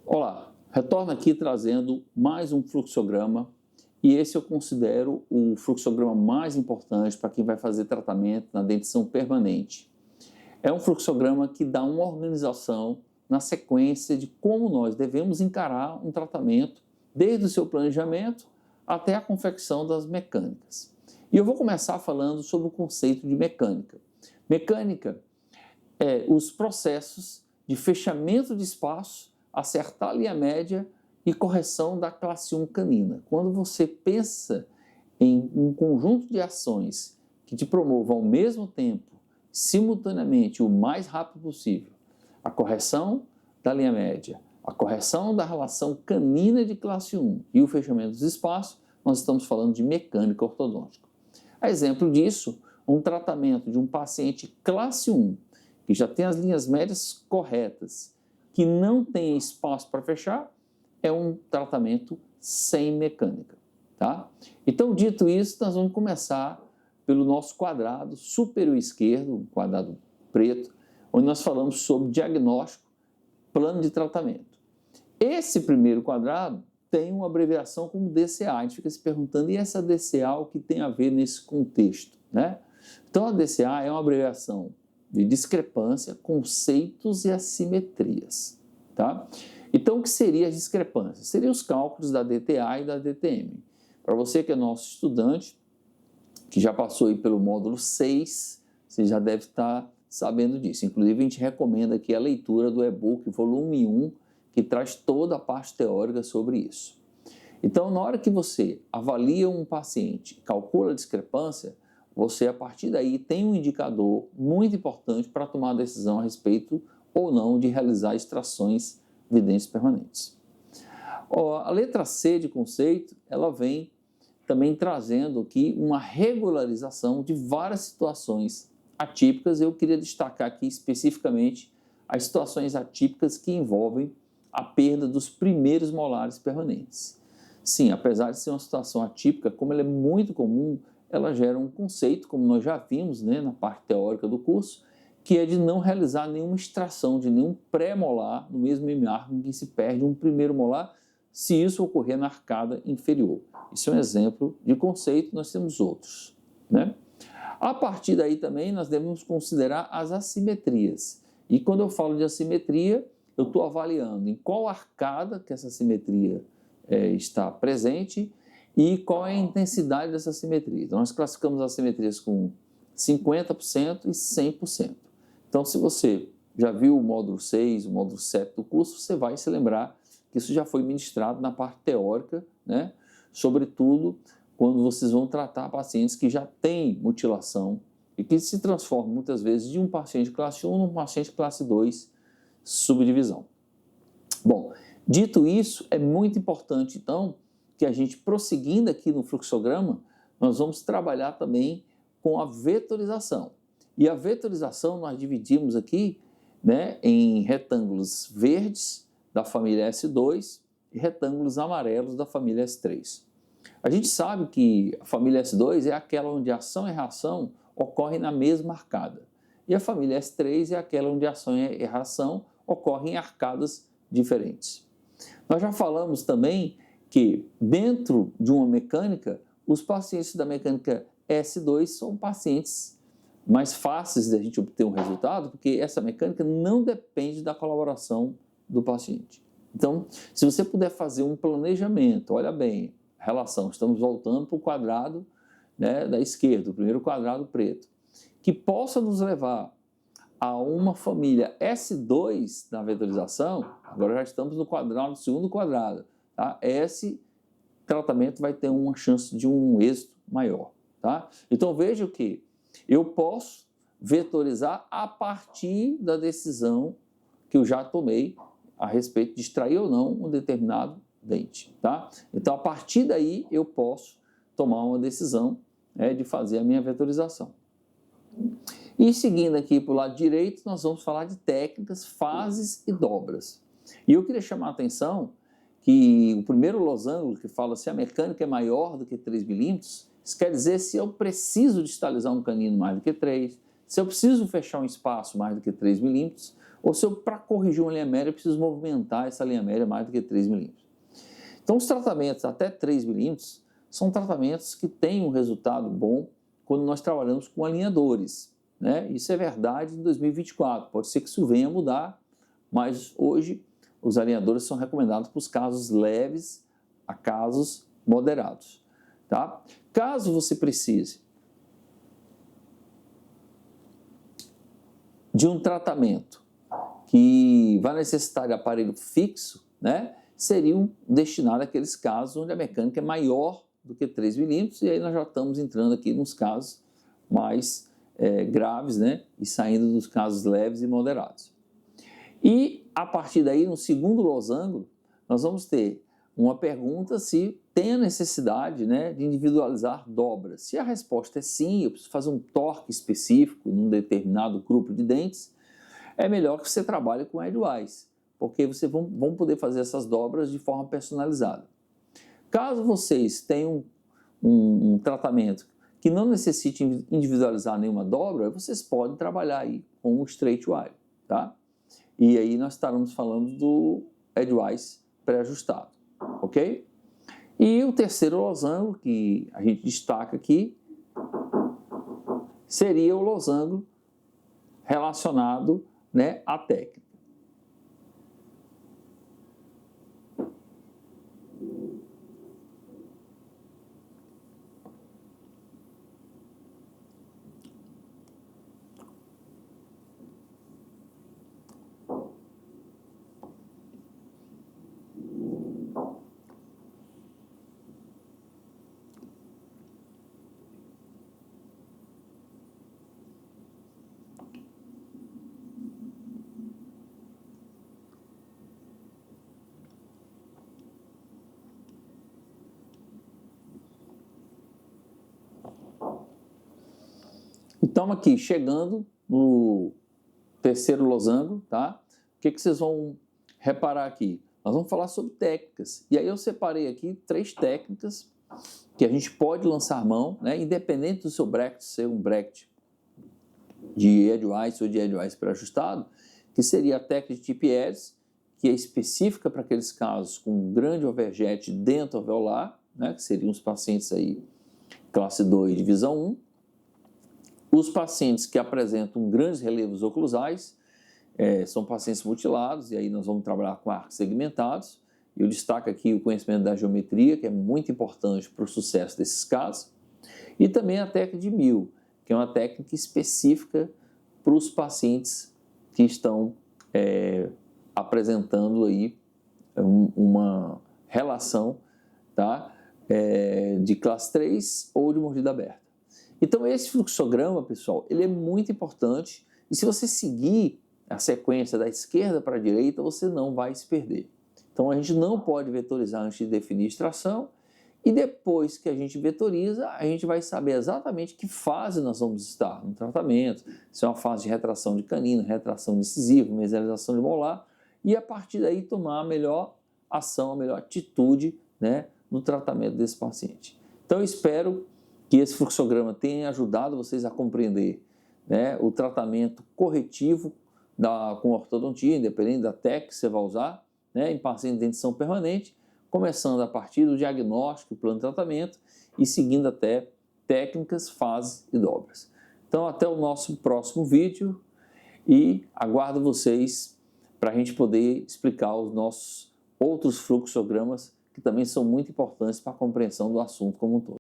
Olá, retorno aqui trazendo mais um fluxograma e esse eu considero o fluxograma mais importante para quem vai fazer tratamento na dentição permanente. É um fluxograma que dá uma organização na sequência de como nós devemos encarar um tratamento, desde o seu planejamento até a confecção das mecânicas. E eu vou começar falando sobre o conceito de mecânica. Mecânica é os processos de fechamento de espaço, acertar a linha média e correção da classe 1 canina. Quando você pensa em um conjunto de ações que te promovam ao mesmo tempo, simultaneamente, o mais rápido possível, a correção da linha média, a correção da relação canina de classe 1 e o fechamento dos espaços, nós estamos falando de mecânica ortodôntica. A exemplo disso, um tratamento de um paciente classe 1, que já tem as linhas médias corretas, que não tem espaço para fechar, é um tratamento sem mecânica, tá? Então, dito isso, nós vamos começar pelo nosso quadrado superior esquerdo, um quadrado preto, onde nós falamos sobre diagnóstico, plano de tratamento. Esse primeiro quadrado tem uma abreviação como DCA. A gente fica se perguntando, e essa DCA, o que tem a ver nesse contexto, né? Então, a DCA é uma abreviação de discrepância, conceitos e assimetrias, tá? Então, o que seriam as discrepâncias? Seriam os cálculos da DTA e da DTM. Para você que é nosso estudante, que já passou aí pelo módulo 6, você já deve estar sabendo disso. Inclusive, a gente recomenda aqui a leitura do e-book volume 1, que traz toda a parte teórica sobre isso. Então, na hora que você avalia um paciente, calcula a discrepância, você, a partir daí, tem um indicador muito importante para tomar a decisão a respeito ou não de realizar extrações de dentes permanentes. A letra C de conceito, ela vem também trazendo aqui uma regularização de várias situações atípicas. Eu queria destacar aqui especificamente as situações atípicas que envolvem a perda dos primeiros molares permanentes. Sim, apesar de ser uma situação atípica, como ela é muito comum, ela gera um conceito, como nós já vimos, né, na parte teórica do curso, que é de não realizar nenhuma extração de nenhum pré-molar no mesmo hemiarco em que se perde um primeiro molar, se isso ocorrer na arcada inferior. Isso é um exemplo de conceito, nós temos outros, né? A partir daí também nós devemos considerar as assimetrias. E quando eu falo de assimetria, eu estou avaliando em qual arcada que essa assimetria está presente e qual é a intensidade dessa assimetria. Então, nós classificamos as assimetrias com 50% e 100%. Então, se você já viu o módulo 6, o módulo 7 do curso, você vai se lembrar que isso já foi ministrado na parte teórica, né? Sobretudo quando vocês vão tratar pacientes que já têm mutilação e que se transformam muitas vezes de um paciente classe 1 num paciente classe 2, subdivisão. Bom, dito isso, é muito importante, então, que a gente, prosseguindo aqui no fluxograma, nós vamos trabalhar também com a vetorização. E a vetorização nós dividimos aqui, né, em retângulos verdes da família S2 e retângulos amarelos da família S3. A gente sabe que a família S2 é aquela onde a ação e reação ocorrem na mesma arcada. E a família S3 é aquela onde a ação e reação ocorrem em arcadas diferentes. Nós já falamos também que dentro de uma mecânica, os pacientes da mecânica S2 são pacientes mais fáceis de a gente obter um resultado, porque essa mecânica não depende da colaboração do paciente. Então, se você puder fazer um planejamento, olha bem, relação, estamos voltando para o quadrado, né, da esquerda, o primeiro quadrado preto, que possa nos levar a uma família S2 na vetorização. Agora já estamos no quadrado, no segundo quadrado, tá? Esse tratamento vai ter uma chance de um êxito maior, tá? Então veja que eu posso vetorizar a partir da decisão que eu já tomei a respeito de extrair ou não um determinado dente, tá? Então a partir daí eu posso tomar uma decisão, de fazer a minha vetorização. E seguindo aqui para o lado direito, nós vamos falar de técnicas, fases e dobras. E eu queria chamar a atenção que o primeiro losango que fala se a mecânica é maior do que 3 milímetros, isso quer dizer se eu preciso distalizar um canino mais do que 3, se eu preciso fechar um espaço mais do que 3 milímetros, ou se eu, para corrigir uma linha média, preciso movimentar essa linha média mais do que 3 milímetros. Então, os tratamentos até 3 milímetros são tratamentos que têm um resultado bom quando nós trabalhamos com alinhadores, né? Isso é verdade em 2024, pode ser que isso venha a mudar, mas hoje os alinhadores são recomendados para os casos leves a casos moderados, tá? Caso você precise de um tratamento que vai necessitar de aparelho fixo, né, seriam destinados àqueles casos onde a mecânica é maior do que 3 milímetros, e aí nós já estamos entrando aqui nos casos mais graves, né, e saindo dos casos leves e moderados. E a partir daí, no segundo losango, nós vamos ter uma pergunta se tem a necessidade, né, de individualizar dobras. Se a resposta é sim, eu preciso fazer um torque específico num determinado grupo de dentes, é melhor que você trabalhe com Edgewise, porque vocês vão poder fazer essas dobras de forma personalizada. Caso vocês tenham um tratamento que não necessite individualizar nenhuma dobra, vocês podem trabalhar aí com o Straight Wire, tá? E aí nós estaremos falando do Edgewise pré-ajustado, ok? E o terceiro losango que a gente destaca aqui seria o losango relacionado, né, à técnica. Então, aqui, chegando no terceiro losango, tá? O que vocês vão reparar aqui? Nós vamos falar sobre técnicas. E aí eu separei aqui 3 técnicas que a gente pode lançar mão, né? Independente do seu bracket ser um bracket de Edgewise ou de Edgewise pré-ajustado, que seria a técnica de TPS, que é específica para aqueles casos com grande overjet dentro alveolar, né? Que seriam os pacientes aí classe 2, divisão 1. Os pacientes que apresentam grandes relevos oclusais são pacientes mutilados, e aí nós vamos trabalhar com arcos segmentados. Eu destaco aqui o conhecimento da geometria, que é muito importante para o sucesso desses casos. E também a técnica de Mill, que é uma técnica específica para os pacientes que estão apresentando aí uma relação, tá, de classe 3 ou de mordida aberta. Então, esse fluxograma, pessoal, ele é muito importante, e se você seguir a sequência da esquerda para a direita, você não vai se perder. Então, a gente não pode vetorizar antes de definir a extração, e depois que a gente vetoriza, a gente vai saber exatamente que fase nós vamos estar no tratamento, se é uma fase de retração de canino, retração incisiva, mesialização de molar, e a partir daí tomar a melhor ação, a melhor atitude, né, no tratamento desse paciente. Então, eu espero que esse fluxograma tenha ajudado vocês a compreender, né, o tratamento corretivo com ortodontia, independente da técnica que você vai usar, né, em paciente de dentição permanente, começando a partir do diagnóstico, plano de tratamento e seguindo até técnicas, fases e dobras. Então, até o nosso próximo vídeo e aguardo vocês para a gente poder explicar os nossos outros fluxogramas que também são muito importantes para a compreensão do assunto como um todo.